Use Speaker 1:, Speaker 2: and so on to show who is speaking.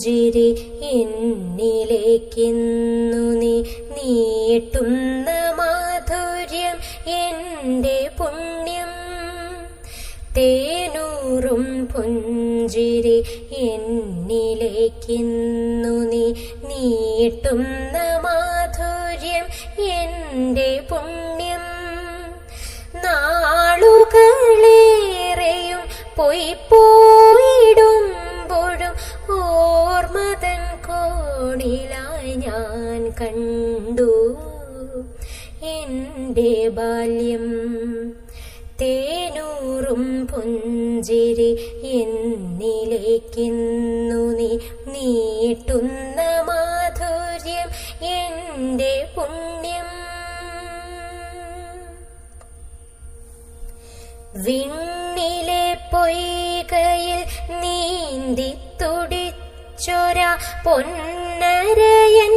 Speaker 1: പുഞ്ചിരി എന്നിലേക്കിന്നു നീ നീട്ടുന്ന മാധുര്യം എന്റെ പുണ്യം. തേനൂറും പുഞ്ചിരി എന്നിലേക്കിന്നു നീ നീട്ടുന്ന മാധുര്യം എന്റെ പുണ്യം. നാളുകളേറെയും പോയിടുമ്പോഴും ഓർമ്മതൻ കോണിലായി ഞാൻ കണ്ടു എന്റെ ബാല്യം. തേനൂറും പുഞ്ചിരി എന്നിലേക്കിന്നു നീ നീട്ടുന്ന മാധുര്യം എന്റെ പുണ്യം. വിണ്ണിലെ പൊയ്കയിൽ നീന്തി തുടിച്ചൊര പൊന്നരയൻ